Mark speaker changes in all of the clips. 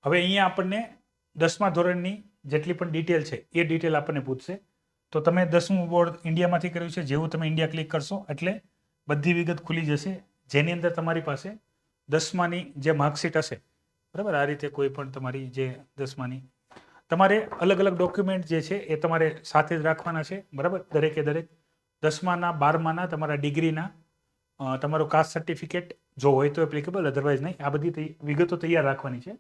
Speaker 1: હવે અહીંયા આપણને 10મા ધોરણની જેટલી પણ ડિટેલ છે એ ડિટેલ આપણને પૂછશે. તો તમે 10મું બોર્ડ ઇન્ડિયામાંથી કર્યું છે, જેવું તમે ઇન્ડિયા ક્લિક કરશો એટલે બધી વિગત ખુલી જશે, જેની અંદર તમારી પાસે 10માની જે માર્કશીટ હશે, બરાબર, આ રીતે કોઈ પણ તમારી જે 10માની તમારે અલગ અલગ ડોક્યુમેન્ટ જે છે એ તમારે સાથે જ રાખવાના છે, બરાબર. દરેકે દરેક 10માના 12માના તમારા ડિગ્રીના તમારું કાસ્ટ સર્ટિફિકેટ જો હોય તો એપ્લિકેબલ, અધરવાઇઝ નહીં. આ બધી વિગતો તૈયાર રાખવાની છે.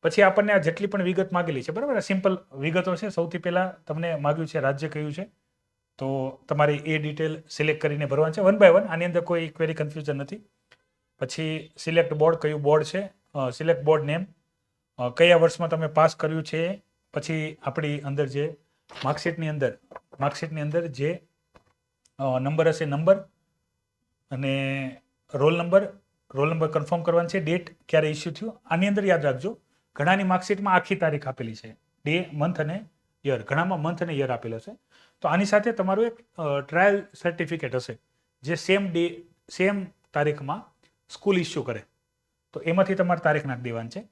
Speaker 1: પછી આપણને આ જેટલી પણ વિગત માગેલી છે, બરાબર, સિમ્પલ વિગતો છે. સૌથી પહેલાં તમને માગ્યું છે રાજ્ય કયું છે, તો તમારે એ ડિટેલ સિલેક્ટ કરીને ભરવાનું છે 1 by 1. આની અંદર કોઈ ક્વેરી કન્ફ્યુઝન નથી. પછી સિલેક્ટ બોર્ડ, કયું બોર્ડ છે, સિલેક્ટ બોર્ડ નેમ, કયા વર્ષમાં તમે પાસ કર્યું છે. પછી આપણી અંદર જે માર્કશીટની અંદર જે નંબર હશે, નંબર અને રોલ નંબર કન્ફર્મ કરવાનું છે. ડેટ ક્યારે ઇસ્યુ થયું, આની અંદર યાદ રાખજો. ઘણાની માર્કશીટમાં આખી તારીખ આપેલી છે, ડે, મંથ અને યર. ઘણામાં મંથ અને યર આપેલો છે. તો આની સાથે તમારું એક ટ્રાયલ સર્ટિફિકેટ હશે, જે સેમ તારીખમાં સ્કૂલ ઇસ્યુ કરે. તો એમાંથી તમારે તારીખ નાખી દેવાની છે.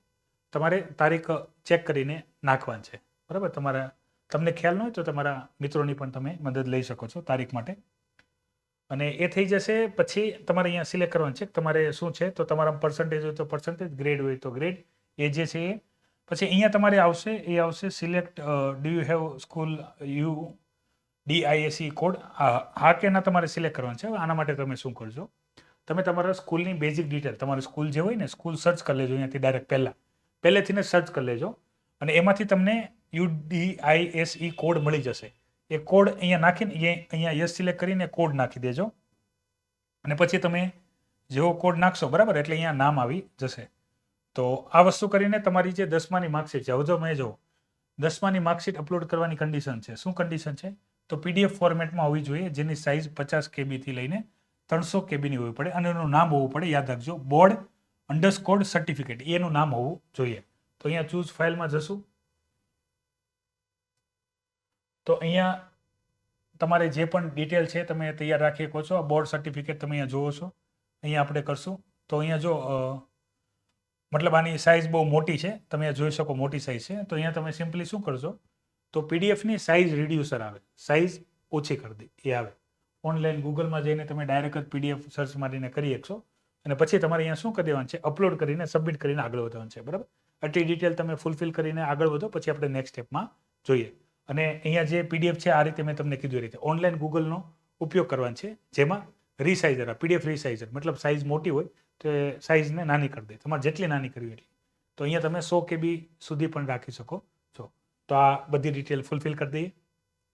Speaker 1: તમારે તારીખ ચેક કરીને નાખવાની છે, બરાબર. તમને ખ્યાલ ન હોય તો તમારા મિત્રોની પણ તમે મદદ લઈ શકો છો તારીખ માટે. અને એ થઈ જશે પછી તમારે અહીંયા સિલેક્ટ કરવાનું છે તમારે શું છે. તો તમારા પર્સન્ટેજ હોય તો પર્સન્ટેજ, ગ્રેડ હોય તો ગ્રેડ, એ જે છે એ. પછી અહીંયા તમારે આવશે select do you have school DISE code. હા કે ના તમારે સિલેક્ટ કરવાનું છે. આના માટે તમે શું કરજો, તમે તમારા સ્કૂલની બેઝિક ડિટેલ, તમારું સ્કૂલ જે હોય ને, સ્કૂલ સર્ચ કરી લેજો અહીંયાથી ડાયરેક્ટ પહેલેથી ને સર્ચ કરી લેજો. અને એમાંથી તમને UDISE કોડ મળી જશે. એ કોડ અહીંયા નાખીને અહીંયા યસ સિલેક્ટ કરીને કોડ નાખી દેજો. અને પછી તમે જેવો કોડ નાખશો, બરાબર, એટલે અહીંયા નામ આવી જશે. તો આ વસ્તુ કરીને તમારી જે 10માની માર્કશીટ છે, હવે જો મેં જો 10માની માર્કશીટ અપલોડ કરવાની કન્ડિશન છે. શું કન્ડિશન છે? તો PDF ફોર્મેટમાં હોવી જોઈએ, જેની સાઇઝ 50 KB થી લઈને 300 KBની હોવી પડે. અને એનું નામ હોવું પડે, યાદ રાખજો, બોર્ડ સર્ટિફિકેટ, એનું નામ હોવું જોઈએ. તો અહીંયા ચૂઝ ફાઇલમાં જશું. તો અહીંયા તમારે જે પણ ડિટેલ છે તમે તૈયાર રાખી શકો છો. બોર્ડ સર્ટિફિકેટ તમે અહીંયા જુઓ છો. અહીંયા આપણે કરશું તો અહીંયા જો મતલબ આની સાઇઝ બહુ મોટી છે, તમે અહીંયા જોઈ શકો મોટી સાઇઝ છે. તો અહીંયા તમે સિમ્પલી શું કરશો, તો PDFની સાઇઝ રિડ્યુસર આવે, સાઇઝ ઓછી કરી દે એ આવે. ઓનલાઈન ગૂગલમાં જઈને તમે ડાયરેક્ટ જ PDF સર્ચ મારીને કરી શકશો. અને પછી તમારે અહીંયા શું કરી દેવાનું છે, અપલોડ કરીને સબમિટ કરીને આગળ વધવાનું છે, બરાબર. આટલી ડિટેલ તમે ફૂલફિલ કરીને આગળ વધો, પછી આપણે નેક્સ્ટ સ્ટેપમાં જોઈએ. અને અહીંયા જે PDF છે, આ રીતે મેં તમને કીધું એ રીતે ઓનલાઈન ગૂગલનો ઉપયોગ કરવાનો છે, જેમાં રીસાઇઝર, PDF રીસાઇઝર, મતલબ સાઇઝ મોટી હોય તો એ સાઇઝને નાની કરી દે, તમારે જેટલી નાની કરવી એટલી. તો અહીંયા તમે 100 KB સુધી પણ રાખી શકો છો. તો આ બધી ડિટેલ ફૂલફિલ કરી દઈએ,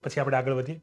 Speaker 1: પછી આપણે આગળ વધીએ.